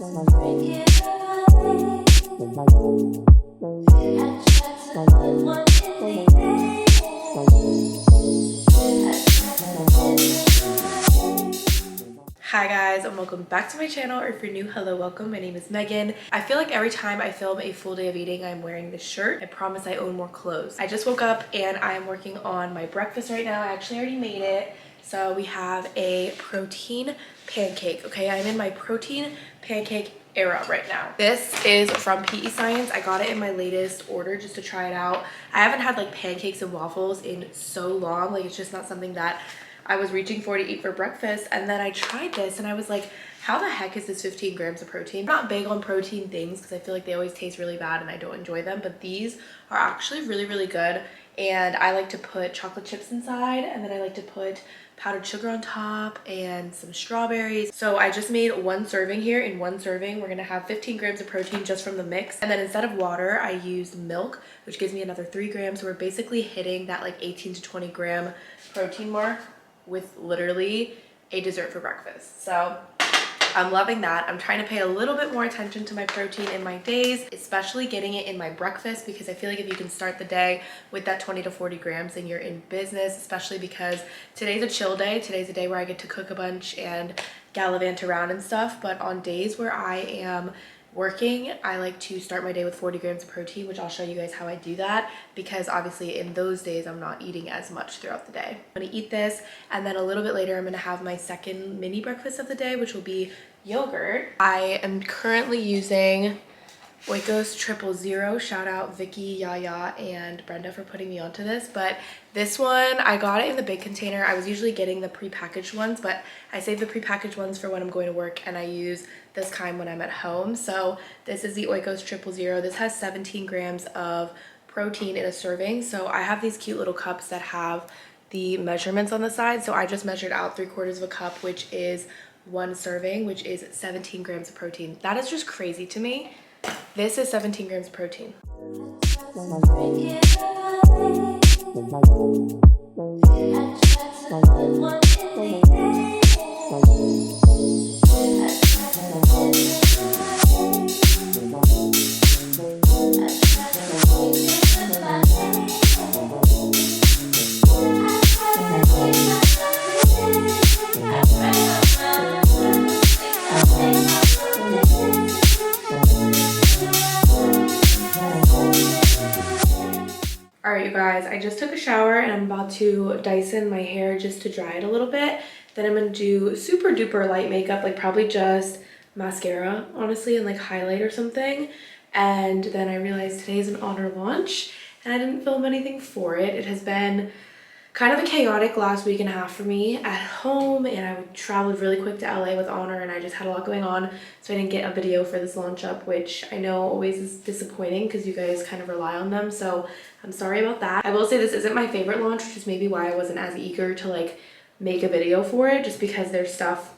Hi guys, and welcome back to my channel, or if you're new, hello, welcome. My name is Megan. I feel like every time I film a full day of eating, I'm wearing this shirt. I promise I own more clothes. I just woke up and I'm working on my breakfast right now. I actually already made it. So we have a protein pancake, okay? I'm in my protein pancake era right now. This is from PE Science. I got it in my latest order just to try it out. I haven't had like pancakes and waffles in so long. Like, it's just not something that I was reaching for to eat for breakfast, and then I tried this and I was like, how the heck is this 15 grams of protein? I'm not big on protein things because I feel like they always taste really bad and I don't enjoy them, but these are actually really, really good. And I like to put chocolate chips inside, and then I like to put powdered sugar on top and some strawberries. So I just made one serving here. In one serving, we're gonna have 15 grams of protein just from the mix. And then instead of water, I used milk, which gives me another 3 grams. So we're basically hitting that like 18 to 20 gram protein mark with literally a dessert for breakfast. So I'm loving that. I'm trying to pay a little bit more attention to my protein in my days, especially getting it in my breakfast, because I feel like if you can start the day with that 20 to 40 grams, then you're in business, especially because today's a chill day. Today's a day where I get to cook a bunch and gallivant around and stuff. But on days where I am working, I like to start my day with 40 grams of protein, which I'll show you guys how I do that, because obviously in those days I'm not eating as much throughout the day. I'm gonna eat this, and then a little bit later I'm gonna have my second mini breakfast of the day, which will be yogurt. I am currently using Oikos 000. Shout out Vicky, Yaya, and Brenda for putting me onto this. But this one, I got it in the big container. I was usually getting the prepackaged ones, but I save the prepackaged ones for when I'm going to work, and I use this kind when I'm at home. So this is the Oikos 000. This has 17 grams of protein in a serving. So I have these cute little cups that have the measurements on the side. So I just measured out 3/4 of a cup, which is one serving, which is 17 grams of protein. That is just crazy to me. This is 17 grams of protein. Alright, you guys, I just took a shower and I'm about to Dyson my hair just to dry it a little bit. Then I'm gonna do super duper light makeup, like probably just mascara, honestly, and like highlight or something. And then I realized today's an Honor launch and I didn't film anything for it. It has been kind of a chaotic last week and a half for me at home, and I traveled really quick to LA with Honor, and I just had a lot going on, so I didn't get a video for this launch up, which I know always is disappointing because you guys kind of rely on them, so I'm sorry about that. I will say this isn't my favorite launch, which is maybe why I wasn't as eager to like make a video for it, just because there's stuff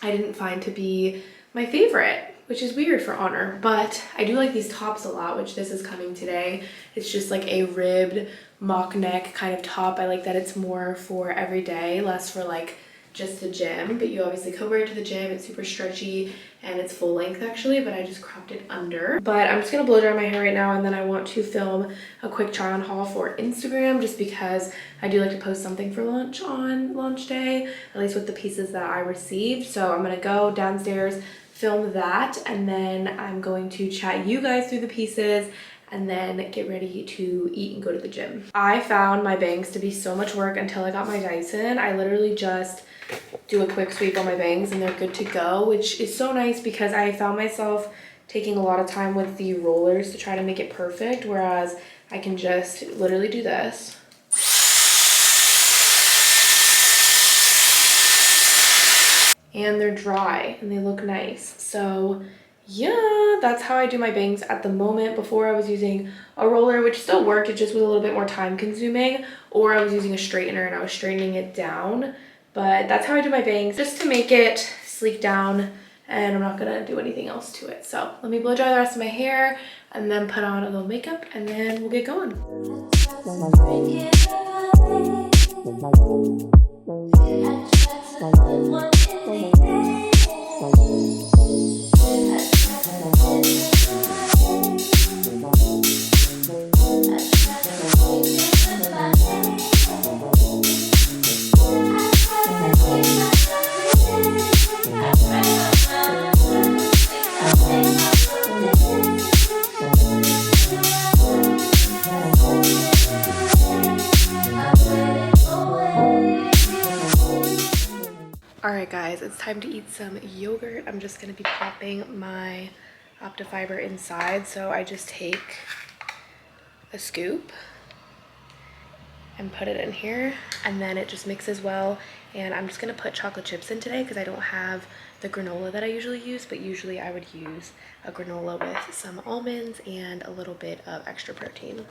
I didn't find to be my favorite, which is weird for Honor. But I do like these tops a lot, which this is coming today. It's just like a ribbed mock neck kind of top. I like that it's more for every day, less for like just the gym, but you obviously could wear it to the gym. It's super stretchy and it's full length actually, but I just cropped it under. But I'm just gonna blow dry my hair right now, and then I want to film a quick try on haul for Instagram, just because I do like to post something for launch on launch day, at least with the pieces that I received. So I'm gonna go downstairs, film that, and then I'm going to chat you guys through the pieces and then get ready to eat and go to the gym. I found my bangs to be so much work until I got my Dyson. I literally just do a quick sweep on my bangs and they're good to go, which is so nice because I found myself taking a lot of time with the rollers to try to make it perfect, whereas I can just literally do this. And they're dry and they look nice. So yeah, that's how I do my bangs at the moment. Before I was using a roller, which still worked, it just was a little bit more time consuming, or I was using a straightener and I was straightening it down. But that's how I do my bangs, just to make it sleek down, and I'm not gonna do anything else to it. So let me blow dry the rest of my hair and then put on a little makeup, and then we'll get going. Alright guys, it's time to eat some yogurt. I'm just going to be popping my Optifiber inside. So I just take a scoop and put it in here, and then it just mixes well. And I'm just going to put chocolate chips in today because I don't have the granola that I usually use, but usually I would use a granola with some almonds and a little bit of extra protein.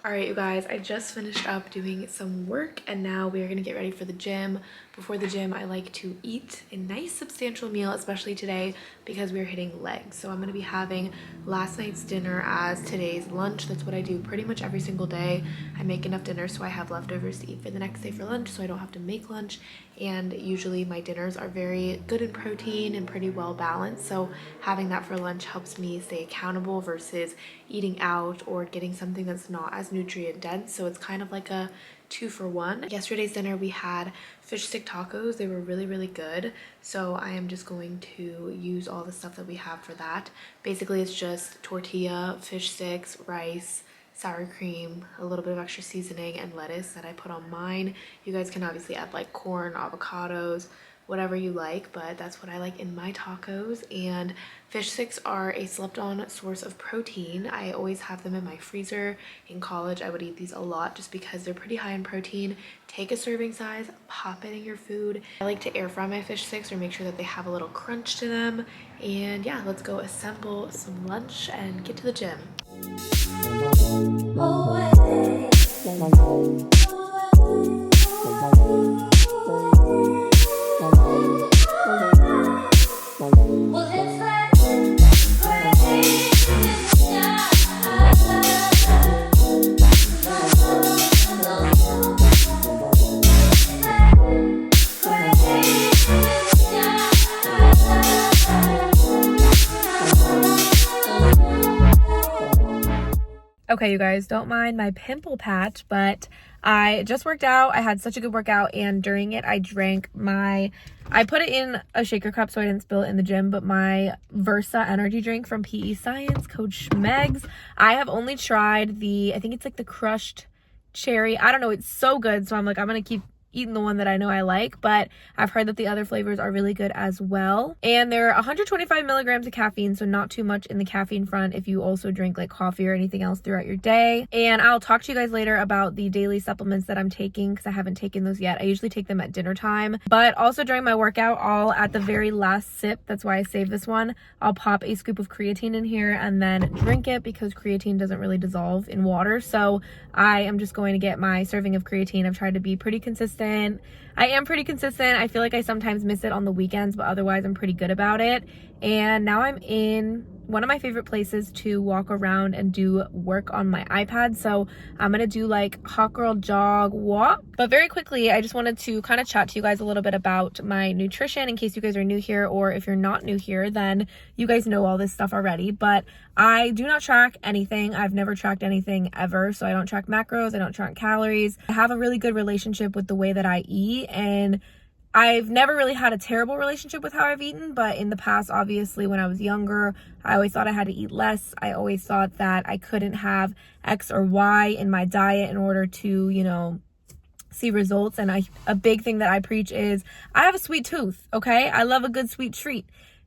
Alright you guys, I just finished up doing some work and now we are going to get ready for the gym. Before the gym, I like to eat a nice substantial meal, especially today because we're hitting legs. So I'm going to be having last night's dinner as today's lunch. That's what I do pretty much every single day. I make enough dinner so I have leftovers to eat for the next day for lunch, so I don't have to make lunch. And usually my dinners are very good in protein and pretty well balanced. So having that for lunch helps me stay accountable versus eating out or getting something that's not as nutrient dense. So it's kind of like a 2-for-1. Yesterday's dinner we had fish stick tacos. They were really good. So I am just going to use all the stuff that we have for that. Basically it's just tortilla, fish sticks, rice, sour cream, a little bit of extra seasoning, and lettuce that I put on mine. You guys can obviously add like corn, avocados, whatever you like, but that's what I like in my tacos. And fish sticks are a slept-on source of protein. I always have them in my freezer. In college, I would eat these a lot just because they're pretty high in protein. Take a serving size, pop it in your food. I like to air fry my fish sticks or make sure that they have a little crunch to them. And yeah, let's go assemble some lunch and get to the gym. Okay, you guys, don't mind my pimple patch, but I just worked out. I had such a good workout, and during it, I put it in a shaker cup so I didn't spill it in the gym, but my Versa energy drink from PE Science, Coach Schmegs, I have only tried I think it's like the crushed cherry. I don't know, it's so good, so I'm like, I'm gonna keep eating the one that I know I like, but I've heard that the other flavors are really good as well. And they're 125 milligrams of caffeine, so not too much in the caffeine front if you also drink like coffee or anything else throughout your day. And I'll talk to you guys later about the daily supplements that I'm taking because I haven't taken those yet. I usually take them at dinner time, but also during my workout, I'll at the very last sip, that's why I saved this one, I'll pop a scoop of creatine in here and then drink it because creatine doesn't really dissolve in water. So I am just going to get my serving of creatine. I've tried to be pretty consistent. I am pretty consistent. I feel like I sometimes miss it on the weekends, but otherwise I'm pretty good about it. And now I'm in one of my favorite places to walk around and do work on my iPad. So I'm gonna do like hot girl jog walk. But very quickly, I just wanted to kind of chat to you guys a little bit about my nutrition in case you guys are new here, or if you're not new here, then you guys know all this stuff already. But I do not track anything. I've never tracked anything ever. So I don't track macros, I don't track calories. I have a really good relationship with the way that I eat, and I've never really had a terrible relationship with how I've eaten, but in the past, obviously, when I was younger, I always thought I had to eat less. I always thought that I couldn't have X or Y in my diet in order to, you know, see results. And a big thing that I preach is I have a sweet tooth, okay? I love a good sweet treat.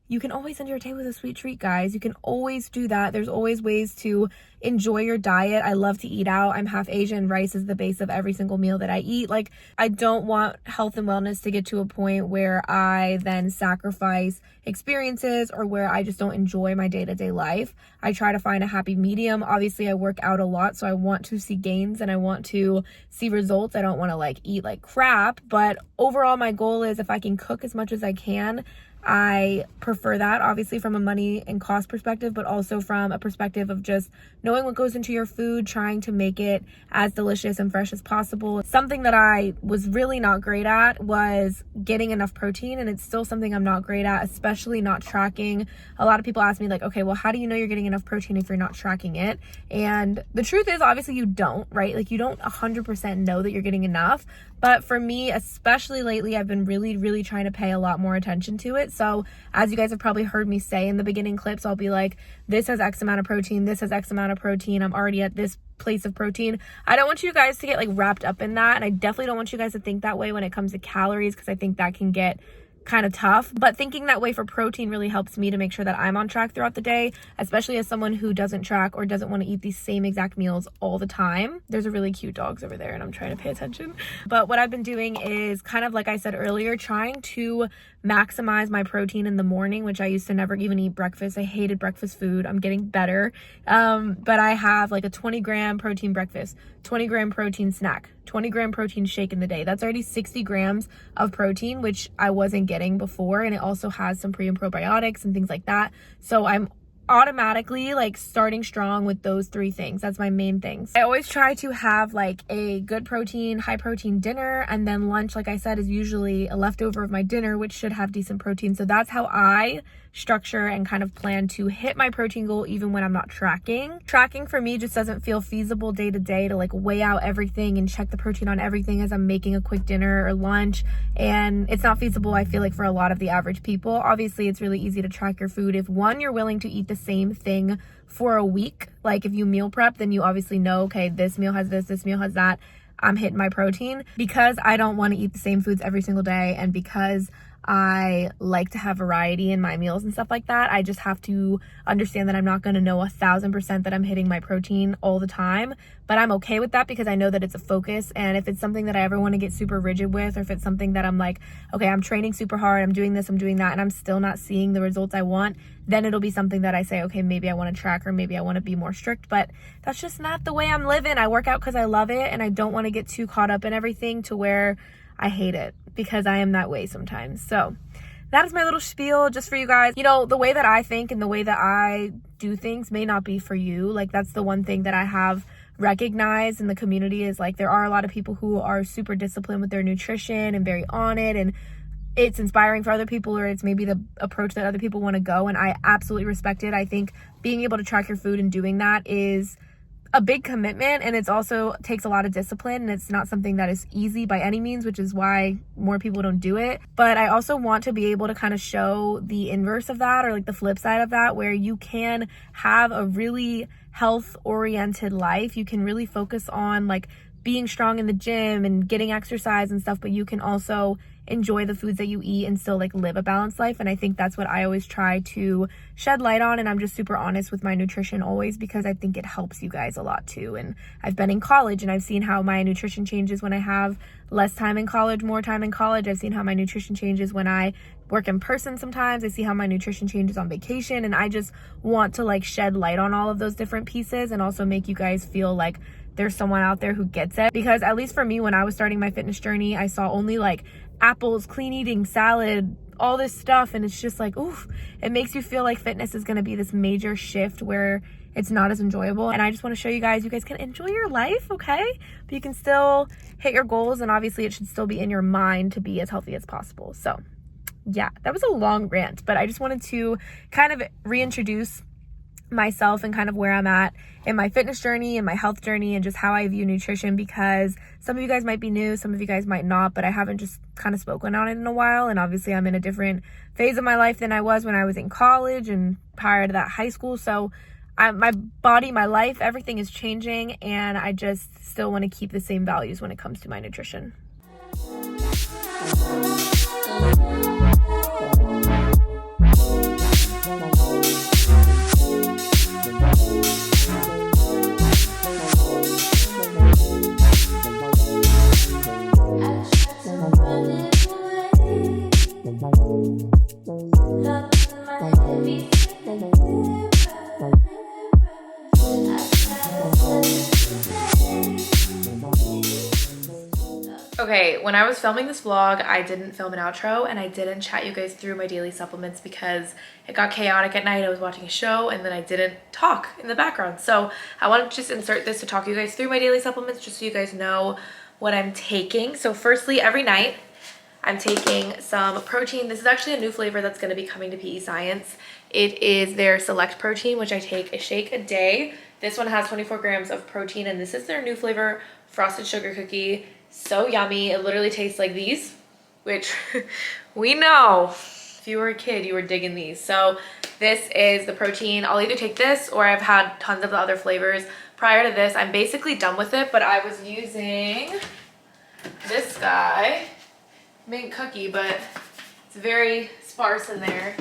You can always end your day with a sweet treat, guys. You can always do that. There's always ways to enjoy your diet. I love to eat out. I'm half Asian. Rice is the base of every single meal that I eat. Like, I don't want health and wellness to get to a point where I then sacrifice experiences or where I just don't enjoy my day-to-day life. I try to find a happy medium. Obviously, I work out a lot, so I want to see gains and I want to see results. I don't want to like eat like crap, but overall my goal is if I can cook as much as I can, I prefer that, obviously from a money and cost perspective, but also from a perspective of just knowing knowing what goes into your food, trying to make it as delicious and fresh as possible. Something that I was really not great at was getting enough protein, and it's still something I'm not great at, especially not tracking. A lot of people ask me like, okay, well, how do you know you're getting enough protein if you're not tracking it? And the truth is, obviously you don't, right? Like you don't 100% know that you're getting enough. But for me, especially lately, I've been really trying to pay a lot more attention to it. So as you guys have probably heard me say in the beginning clips, I'll be like, this has X amount of protein, this has X amount of protein, I'm already at this place of protein. I don't want you guys to get like wrapped up in that. And I definitely don't want you guys to think that way when it comes to calories, because I think that can get kind of tough. But thinking that way for protein really helps me to make sure that I'm on track throughout the day, especially as someone who doesn't track or doesn't want to eat these same exact meals all the time. There's a really cute dogs over there and I'm trying to pay attention. But what I've been doing is kind of like I said earlier, trying to maximize my protein in the morning, which I used to never even eat breakfast. I hated breakfast food. I'm getting better. But I have like a 20-gram protein breakfast, 20-gram protein snack, 20-gram protein shake in the day. That's already 60 grams of protein, which I wasn't getting before. And it also has some pre and probiotics and things like that. So I'm automatically like starting strong with those 3 things. That's my main things. I always try to have like a good protein, high protein dinner, and then lunch, like I said, is usually a leftover of my dinner, which should have decent protein. So that's how I structure and kind of plan to hit my protein goal even when I'm not tracking. Tracking for me just doesn't feel feasible day to day to like weigh out everything and check the protein on everything as I'm making a quick dinner or lunch. And it's not feasible, I feel like, for a lot of the average people. Obviously, it's really easy to track your food if one, you're willing to eat the same thing for a week. Like if you meal prep, then you obviously know, okay, this meal has this meal has that. I'm hitting my protein. Because I don't want to eat the same foods every single day, and because I like to have variety in my meals and stuff like that, I just have to understand that I'm not going to know 1,000% that I'm hitting my protein all the time. But I'm okay with that because I know that it's a focus. And if it's something that I ever want to get super rigid with, or if it's something that I'm like, okay, I'm training super hard, I'm doing this, I'm doing that, and I'm still not seeing the results I want, then it'll be something that I say, okay, maybe I want to track, or maybe I want to be more strict. But that's just not the way I'm living. I work out because I love it, and I don't want to get too caught up in everything to where I hate it, because I am that way sometimes. So that is my little spiel just for you guys. You know, the way that I think and the way that I do things may not be for you. Like that's the one thing that I have recognized in the community is like there are a lot of people who are super disciplined with their nutrition and very on it, and it's inspiring for other people, or it's maybe the approach that other people want to go, and I absolutely respect it. I think being able to track your food and doing that is a big commitment, and it's also takes a lot of discipline, and it's not something that is easy by any means, which is why more people don't do it. But I also want to be able to kind of show the inverse of that, or like the flip side of that, where you can have a really health oriented life. You can really focus on like being strong in the gym and getting exercise and stuff, but you can also enjoy the foods that you eat and still like live a balanced life. And I think that's what I always try to shed light on, and I'm just super honest with my nutrition always, because I think it helps you guys a lot too. And I've been in college and I've seen how my nutrition changes when I have less time in college, more time in college. I've seen how my nutrition changes when I work in person sometimes. I see how my nutrition changes on vacation, and I just want to like shed light on all of those different pieces and also make you guys feel like there's someone out there who gets it. Because at least for me, when I was starting my fitness journey, I saw only like apples, clean eating, salad, all this stuff, and it's just like, oof, it makes you feel like fitness is going to be this major shift where it's not as enjoyable. And I just want to show you guys can enjoy your life, okay? But you can still hit your goals, and obviously it should still be in your mind to be as healthy as possible. So yeah, that was a long rant, but I just wanted to kind of reintroduce myself and kind of where I'm at in my fitness journey and my health journey and just how I view nutrition, because some of you guys might be new, some of you guys might not, but I haven't just kind of spoken on it in a while. And obviously I'm in a different phase of my life than I was when I was in college and prior to that high school. So my body, my life, everything is changing, and I just still want to keep the same values when it comes to my nutrition. Okay, when I was filming this vlog, I didn't film an outro and I didn't chat you guys through my daily supplements because it got chaotic at night. I was watching a show and then I didn't talk in the background. So I wanted to just insert this to talk you guys through my daily supplements just so you guys know what I'm taking. So firstly, every night I'm taking some protein. This is actually a new flavor that's going to be coming to PE Science. It is their Select Protein, which I take a shake a day. This one has 24 grams of protein and this is their new flavor, frosted sugar cookie. So yummy. It literally tastes like these, which we know if you were a kid you were digging these. So this is the protein. I'll either take this or I've had tons of the other flavors prior to this. I'm basically done with it, but I was using this guy, mint cookie, but it's very sparse in there.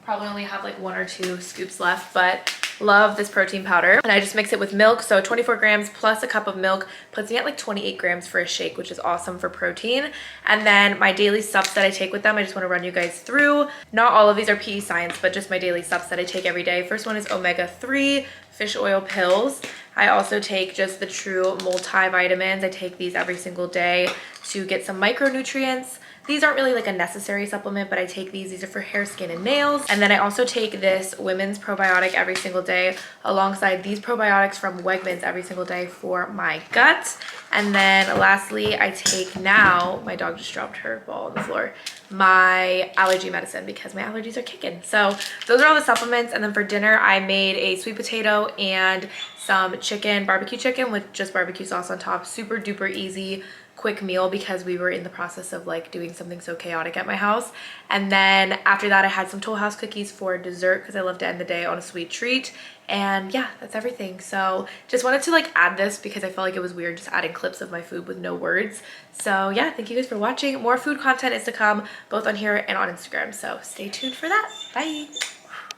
Probably only have like 1 or 2 scoops left, but love this protein powder. And I just mix it with milk, so 24 grams plus a cup of milk puts me at like 28 grams for a shake, which is awesome for protein. And then my daily subs that I take with them, I just want to run you guys through. Not all of these are PE Science, but just my daily subs that I take every day. First one is omega-3 fish oil pills. I also take just the True multivitamins. I take these every single day to get some micronutrients. These aren't really like a necessary supplement, but I take these. These are for hair, skin, and nails. And then I also take this women's probiotic every single day alongside these probiotics from Wegmans every single day for my gut. And then lastly, I take now, my dog just dropped her ball on the floor, my allergy medicine because my allergies are kicking. So those are all the supplements. And then for dinner, I made a sweet potato and some chicken, barbecue chicken with just barbecue sauce on top. Super duper easy, quick meal because we were in the process of like doing something so chaotic at my house. And then after that I had some Toll House cookies for dessert because I love to end the day on a sweet treat. And yeah, that's everything. So just wanted to like add this because I felt like it was weird just adding clips of my food with no words. So yeah, thank you guys for watching. More food content is to come both on here and on Instagram, so stay tuned for that. Bye.